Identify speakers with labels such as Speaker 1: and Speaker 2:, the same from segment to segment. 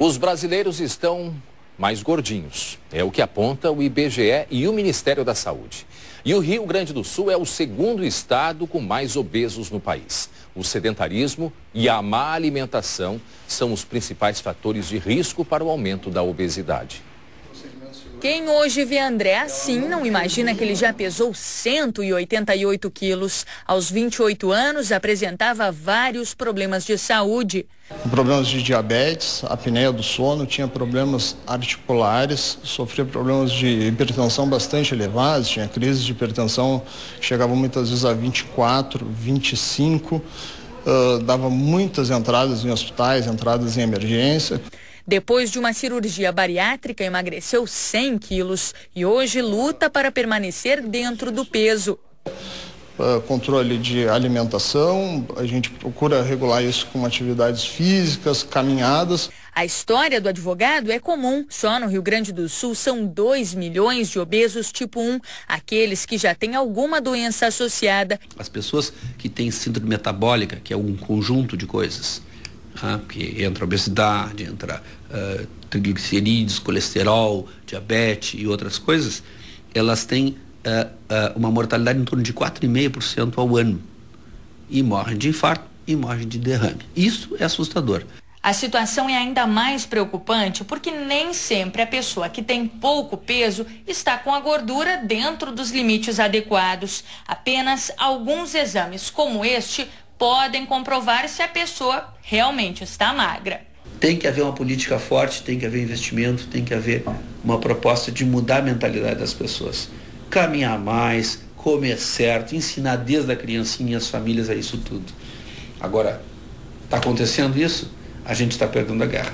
Speaker 1: Os brasileiros estão mais gordinhos. É o que aponta o IBGE e o Ministério da Saúde. E o Rio Grande do Sul é o segundo estado com mais obesos no país. O sedentarismo e a má alimentação são os principais fatores de risco para o aumento da obesidade.
Speaker 2: Quem hoje vê André assim não imagina que ele já pesou 188 quilos. Aos 28 anos, apresentava vários problemas de saúde.
Speaker 3: Problemas de diabetes, apneia do sono, tinha problemas articulares, sofria problemas de hipertensão bastante elevados, tinha crises de hipertensão, chegavam muitas vezes a 24, 25, dava muitas entradas em hospitais, entradas em emergência.
Speaker 2: Depois de uma cirurgia bariátrica, emagreceu 100 quilos e hoje luta para permanecer dentro do peso.
Speaker 3: Controle de alimentação, a gente procura regular isso com atividades físicas, caminhadas.
Speaker 2: A história do advogado é comum. Só no Rio Grande do Sul são 2 milhões de obesos tipo 1, aqueles que já têm alguma doença associada.
Speaker 4: As pessoas que têm síndrome metabólica, que é um conjunto de coisas, que entra obesidade, entra triglicerídeos, colesterol, diabetes e outras coisas, elas têm uma mortalidade em torno de 4,5% ao ano. E morrem de infarto e morrem de derrame. Isso é assustador.
Speaker 2: A situação é ainda mais preocupante porque nem sempre a pessoa que tem pouco peso está com a gordura dentro dos limites adequados. Apenas alguns exames como este podem comprovar se a pessoa realmente está magra.
Speaker 4: Tem que haver uma política forte, tem que haver investimento, tem que haver uma proposta de mudar a mentalidade das pessoas. Caminhar mais, comer certo, ensinar desde a criancinha e as famílias a isso tudo. Agora, está acontecendo isso? A gente está perdendo a guerra.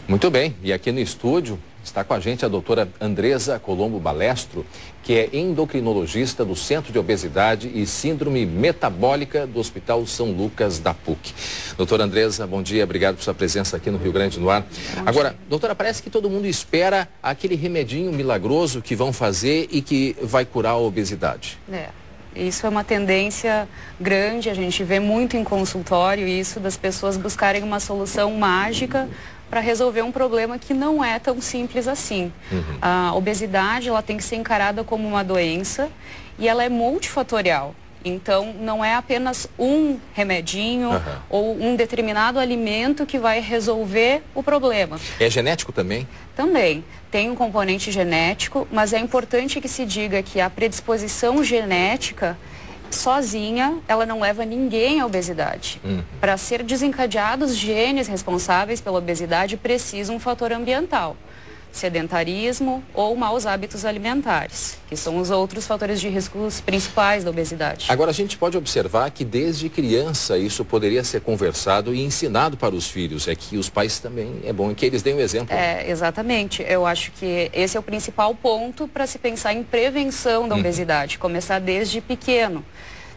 Speaker 1: Muito bem, e aqui no estúdio está com a gente a doutora Andresa Colombo Balestro, que é endocrinologista do Centro de Obesidade e Síndrome Metabólica do Hospital São Lucas da PUC. Doutora Andresa, bom dia, obrigado por sua presença aqui no Rio Grande no Ar. Agora, doutora, parece que todo mundo espera aquele remedinho milagroso que vão fazer e que vai curar a obesidade.
Speaker 5: Isso é uma tendência grande, a gente vê muito em consultório isso, das pessoas buscarem uma solução mágica para resolver um problema que não é tão simples assim. A obesidade, ela tem que ser encarada como uma doença e ela é multifatorial. Então, não é apenas um remedinho ou um determinado alimento que vai resolver o problema.
Speaker 1: É genético também?
Speaker 5: Também. Tem um componente genético, mas é importante que se diga que a predisposição genética sozinha, ela não leva ninguém à obesidade. Para ser desencadeados os genes responsáveis pela obesidade, precisa um fator ambiental. Sedentarismo ou maus hábitos alimentares, que são os outros fatores de riscos principais da obesidade.
Speaker 1: Agora, a gente pode observar que desde criança isso poderia ser conversado e ensinado para os filhos. É que os pais também, é bom que eles deem o exemplo.
Speaker 5: Exatamente. Eu acho que esse é o principal ponto para se pensar em prevenção da obesidade, começar desde pequeno.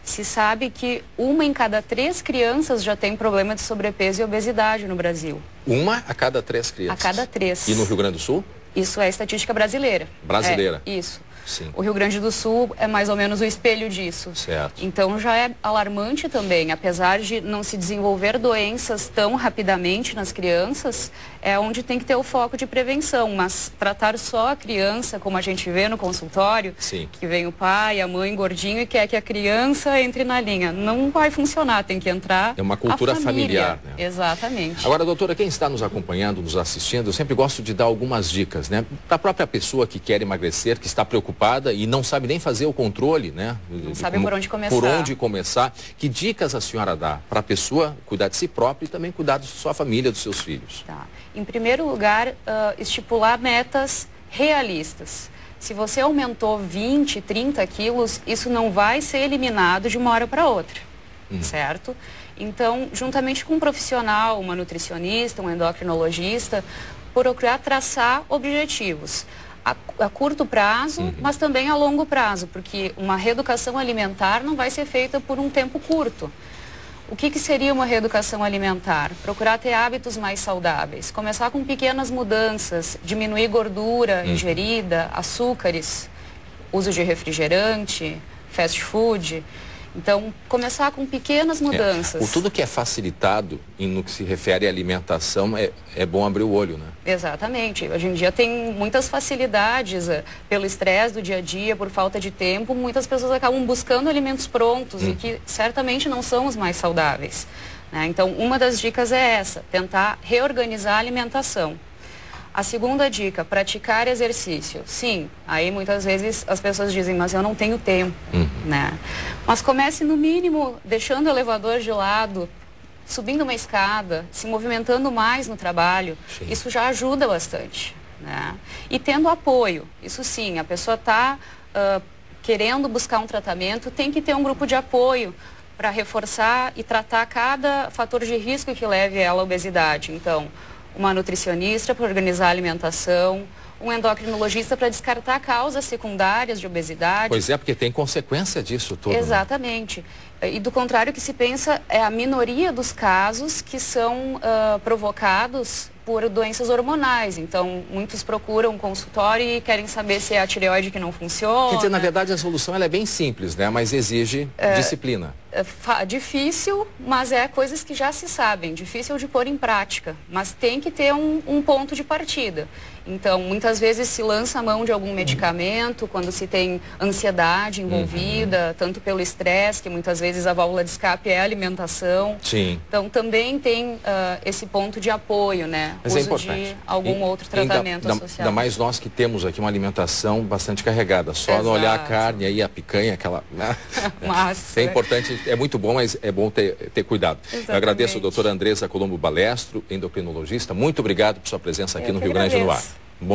Speaker 5: Se sabe que 1 em cada 3 crianças já tem problema de sobrepeso e obesidade no Brasil.
Speaker 1: 1 a cada 3 crianças?
Speaker 5: A cada 3.
Speaker 1: E no Rio Grande do Sul?
Speaker 5: Isso é estatística brasileira.
Speaker 1: Brasileira?
Speaker 5: Isso.
Speaker 1: Sim.
Speaker 5: O Rio Grande do Sul é mais ou menos o espelho disso.
Speaker 1: Certo.
Speaker 5: Então já é alarmante também, apesar de não se desenvolver doenças tão rapidamente nas crianças, é onde tem que ter o foco de prevenção, mas tratar só a criança, como a gente vê no consultório, que vem o pai, a mãe gordinho e quer que a criança entre na linha, não vai funcionar, tem que entrar
Speaker 1: É uma cultura familiar, né?
Speaker 5: Exatamente.
Speaker 1: Agora, doutora, quem está nos acompanhando, nos assistindo, eu sempre gosto de dar algumas dicas, né? Para a própria pessoa que quer emagrecer, que está preocupada e não sabe nem fazer o controle, né?
Speaker 5: Não sabe por onde começar.
Speaker 1: Por onde começar. Que dicas a senhora dá para a pessoa cuidar de si própria e também cuidar da sua família, dos seus filhos?
Speaker 5: Em primeiro lugar, estipular metas realistas. Se você aumentou 20, 30 quilos, isso não vai ser eliminado de uma hora para outra, certo? Então, juntamente com um profissional, uma nutricionista, um endocrinologista, procurar traçar objetivos a curto prazo, mas também a longo prazo, porque uma reeducação alimentar não vai ser feita por um tempo curto. O que seria uma reeducação alimentar? Procurar ter hábitos mais saudáveis, começar com pequenas mudanças, diminuir gordura ingerida, açúcares, uso de refrigerante, fast food. Então, começar com pequenas mudanças.
Speaker 1: Tudo que é facilitado no que se refere à alimentação é bom abrir o olho, né?
Speaker 5: Exatamente. Hoje em dia tem muitas facilidades pelo estresse do dia a dia, por falta de tempo. Muitas pessoas acabam buscando alimentos prontos e que certamente não são os mais saudáveis, né? Então, uma das dicas é essa, tentar reorganizar a alimentação. A segunda dica, praticar exercício. Sim, aí muitas vezes as pessoas dizem, mas eu não tenho tempo, né? Mas comece no mínimo deixando o elevador de lado, subindo uma escada, se movimentando mais no trabalho. Sim. Isso já ajuda bastante, né? E tendo apoio. Isso sim, a pessoa está querendo buscar um tratamento, tem que ter um grupo de apoio para reforçar e tratar cada fator de risco que leve ela à obesidade. Então, uma nutricionista para organizar a alimentação, um endocrinologista para descartar causas secundárias de obesidade.
Speaker 1: Pois é, porque tem consequência disso tudo.
Speaker 5: Exatamente. Né? E do contrário, o que se pensa é a minoria dos casos que são provocados por doenças hormonais. Então, muitos procuram um consultório e querem saber se é a tireoide que não funciona.
Speaker 1: Quer dizer, na verdade, a solução ela é bem simples, né? Mas exige disciplina.
Speaker 5: Difícil, mas é coisas que já se sabem. Difícil de pôr em prática, mas tem que ter um ponto de partida. Então, muitas vezes se lança a mão de algum medicamento quando se tem ansiedade envolvida, tanto pelo estresse, que muitas vezes a válvula de escape é a alimentação.
Speaker 1: Sim.
Speaker 5: Então, também tem esse ponto de apoio, né?
Speaker 1: Mas
Speaker 5: uso
Speaker 1: é importante.
Speaker 5: De algum outro tratamento associado.
Speaker 1: Ainda mais nós que temos aqui uma alimentação bastante carregada. Só não olhar a carne aí, a picanha, aquela...
Speaker 5: Massa.
Speaker 1: É importante, é muito bom, mas é bom ter cuidado.
Speaker 5: Exatamente.
Speaker 1: Eu agradeço a doutora Andresa Colombo Balestro, endocrinologista. Muito obrigado por sua presença aqui no Rio Grande no Ar.